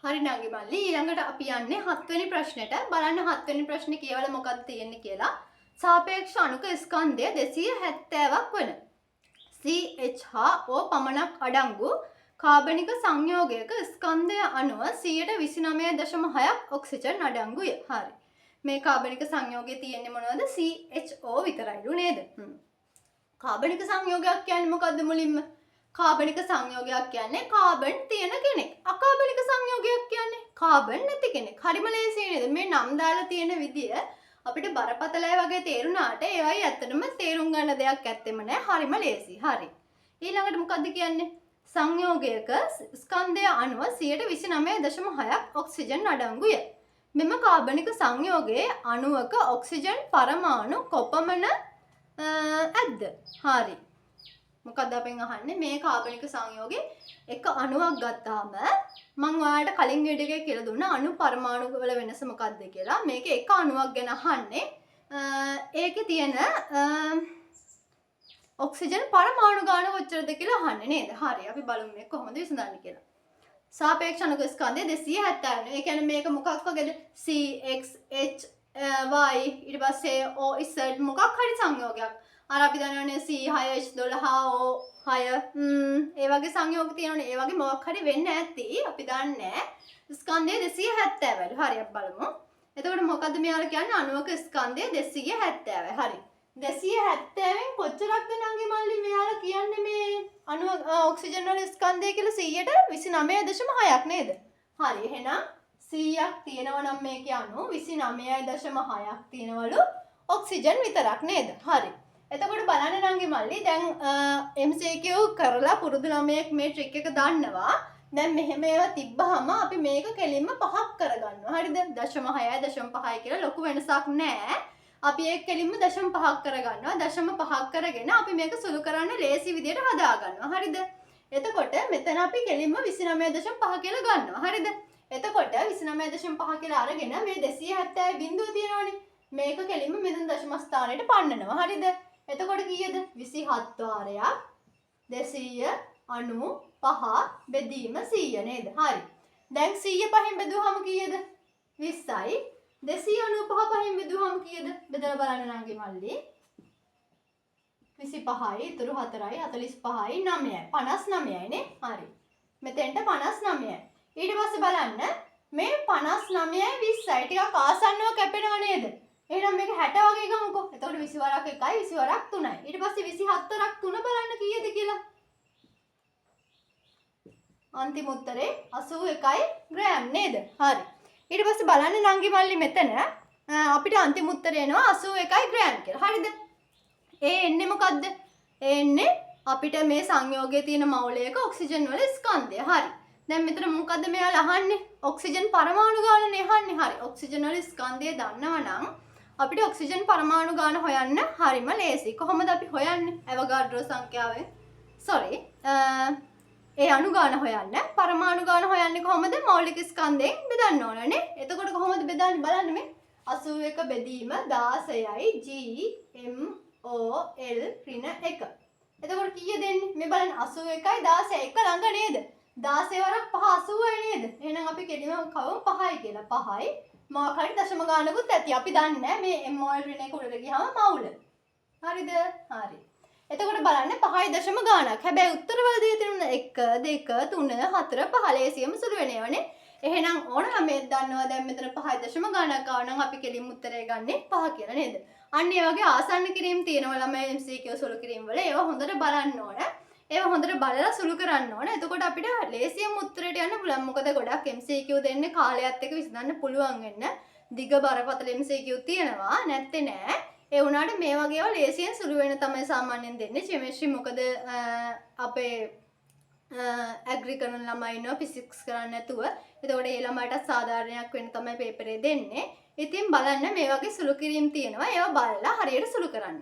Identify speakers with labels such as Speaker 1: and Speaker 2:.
Speaker 1: හරි නංගි මල්ලි ඊළඟට අපි යන්නේ 7 වෙනි ප්‍රශ්නෙට. බලන්න 7 වෙනි ප්‍රශ්නේ කියවලා මොකක්ද තියෙන්නේ කියලා. සාපේක්ෂ අණුක ස්කන්ධය 270ක් වන CH හා O පමණක් අඩංගු කාබනික සංයෝගයක ස්කන්ධය අණුව 29.6ක් ඔක්සිජන් අඩංගුය. හරි. මේ කාබනික සංයෝගයේ තියෙන්නේ මොනවද? CHO විතරයිලු නේද? කාබනික සංයෝගයක් කියන්නේ මොකද්ද මුලින්ම? කාබනික සංයෝගයක් කියන්නේ කාබන් තියෙන කෙනෙක්. අකාබනික සංයෝගයක් කියන්නේ කාබන් නැති කෙනෙක්. හරිම ලේසියි නේද? මේ නම් දාලා තියෙන විදිය අපිට බරපතලයි වගේ තේරුණාට ඒවයි ඇත්තටම තේරුම් ගන්න දෙයක් ඇත්තෙම නෑ. හරිම ලේසියි. හරි. ඊළඟට මොකද්ද කියන්නේ? සංයෝගයක ස්කන්ධය අණුව 29.6ක් ඔක්සිජන් අඩංගුය. මෙම කාබනික සංයෝගයේ අණුවක ඔක්සිජන් පරමාණු කොපමණ ඇද්ද? හරි. මොකක්ද අපෙන් අහන්නේ මේ කාබනික සංයෝගයේ එක අණුවක් ගත්තාම මම ඔයාලට කලින් වීඩියෝ එකේ කියලා දුන්නා අණු පරමාණු වල වෙනස මොකක්ද කියලා. මේකේ එක අණුවක් ගැන අහන්නේ. ඒකේ තියෙන ඔක්සිජන් පරමාණු ගාන කොච්චරද කියලා අහන්නේ නේද? හරි. අපි බලමු මේක කොහොමද විසඳන්නේ කියලා. සාපේක්ෂ අණුක ස්කන්ධය 270. ඒ කියන්නේ මේක මොකක් වගේද? CX H Y ඊට පස්සේ O Z මොකක් හරි සංයෝගයක්. අර අපි දන්නවනේ C6 H12 O6 ඒ වගේ සංයෝග තියෙනවනේ. ඒ වගේ මොකක් හරි වෙන්න ඇති. අපි දන්නේ ස්කන්ධය 270. හරි අපි බලමු. එතකොට මොකද්ද මෙයාලා කියන්නේ අණුවක ස්කන්ධය 270. හරි. 270න් කොච්චරක්ද නංගි මල්ලි මෙයාලා කියන්නේ මේ අණුව ඔක්සිජන් වල ස්කන්ධය කියලා 100ට 29.6ක් නේද? හරි. එහෙනම් 100ක් තියෙනවා නම් මේකේ අණු 29.6ක් තියෙනවලු ඔක්සිජන් විතරක් නේද? හරි. එතකොට බලන්න නංගි මල්ලි දැන් MCQ කරලා පුරුදු ළමයෙක් මේ ට්‍රික් එක දන්නවා. දැන් මෙහෙම ඒවා තිබ්බහම අපි මේක කෙලින්ම පහක් කරගන්නවා. හරිද? 0.6යි 0.5යි කියලා ලොකු වෙනසක් නැහැ. අපි ඒක කෙලින්ම 0.5ක් කරගන්නවා. 0.5ක් කරගෙන අපි මේක සුළු කරන්න ලේසි විදියට හදා ගන්නවා. හරිද? එතකොට මෙතන අපි කෙලින්ම 29.5 කියලා ගන්නවා. හරිද? එතකොට 29.5 කියලා අරගෙන මේ 270 බිඳුව තියෙනවනේ. මේක කෙලින්ම මෙතන දශම ස්ථානයට පන්නනවා. හරිද? එතකොට කීයද? 27 වාරයක් 295 බෙදීම 100 නේද? හරි. දැන් 100 පහෙන් බෙදුවහම කීයද? 20යි. 295 පහෙන් බෙදුවහම කීයද? බෙදලා බලන්න නංගි මල්ලි. 25යි, ඉතුරු 4යි, 45යි, 9යි. 59යි නේ? හරි. මෙතෙන්ට 59යි. ඊට පස්සේ බලන්න මේ 59යි 20යි ටිකක් ආසන්නව කැපෙනව නේද? එහෙනම් මේක 60 වගේ ගමුකෝ. එතකොට 20 වරක් 1යි 20 වරක් 3යි. ඊට පස්සේ 27 වරක් 3 බලන්න කීයද කියලා. අන්තිම උත්තරේ 81 ග්‍රෑම් නේද? හරි. ඊට පස්සේ බලන්න නංගි මල්ලි මෙතන අපිට අන්තිම උත්තරේ එනවා 81 ග්‍රෑම් කියලා. හරිද? ඒ එන්නේ මොකද්ද? ඒ එන්නේ අපිට මේ සංයෝගයේ තියෙන මවුලයක ඔක්සිජන් වල ස්කන්ධය. හරි. දැන් මෙතන මොකද්ද මෙයාලා අහන්නේ? ඔක්සිජන් පරමාණු ගානනේ අහන්නේ. හරි. ඔක්සිජන් වල ස්කන්ධය දන්නවනම් අපිට ඔක්සිජන් පරමාණු ගාන හොයන්න හරිම ලේසි. කොහොමද අපි හොයන්නේ? ඇවෝගාඩ්‍රෝ සංඛ්‍යාවෙන්. sorry. ඒ අණු ගාන හොයන්න. පරමාණු ගාන හොයන්නේ කොහොමද? මෞලික ස්කන්ධයෙන් බෙදන්න ඕනනේ. එතකොට කොහොමද බෙදන්නේ? බලන්න මේ 81 බෙදීම 16යි GMOL ඍණ 1. එතකොට කීයද එන්නේ? මේ බලන්න 81යි 16 එක ළඟ නේද? 16 වරක් 5 80යි නේද? එහෙනම් අපි කෙලිම කවමු 5යි කියලා. 5යි මොකක් හරි දශම ගානකුත් ඇති. අපි දන්නේ මේ MOL ඍණ එක උඩට ගියාම මවුල. හරිද? හරි. එතකොට බලන්න 5යි දශම ගානක්. හැබැයි උත්තරවල දී තියෙන 1 2 3 4 5 ලේසියම සුළු වෙනවනේ. එහෙනම් ඕනනම් මේ දන්නවා දැන් මෙතන 5යි දශම ගානක් ආව නම් අපි කෙලින් උත්තරය ගන්නේ 5 කියලා නේද? අන්න ඒ වගේ ආසන්න කිරීම තියෙනවා ළමයි MCQ සුළු කිරීම වල. ඒවා හොඳට බලන්න ඕන. ඒවා හොඳට බලලා සුළු කරන්න ඕන. එතකොට අපිට ලේසියම උත්තරයට යන්න පුළුවන්. මොකද ගොඩක් MCQ දෙන්නේ කාලයත් එක්ක විසඳන්න පුළුවන් වෙන්න. දිග බරපතල MCQ තියෙනවා. නැත්තේ නෑ. ඒ වුණාට මේ වගේ ඒවා ලේසියෙන් සුළු වෙන තමයි සාමාන්‍යයෙන් දෙන්නේ. කෙමිස්ට්‍රි මොකද අපේ ඇග්‍රි කරන ළමයි ඉන්නවා ෆිසික්ස් කරන්නේ නැතුව. එතකොට ඒ ළමයිට සාධාරණයක් වෙන්න තමයි පේපරේ දෙන්නේ. ඉතින් බලන්න මේ වගේ සුළු කිරීම් තියෙනවා. ඒවා බලලා හරියට සුළු කරන්න.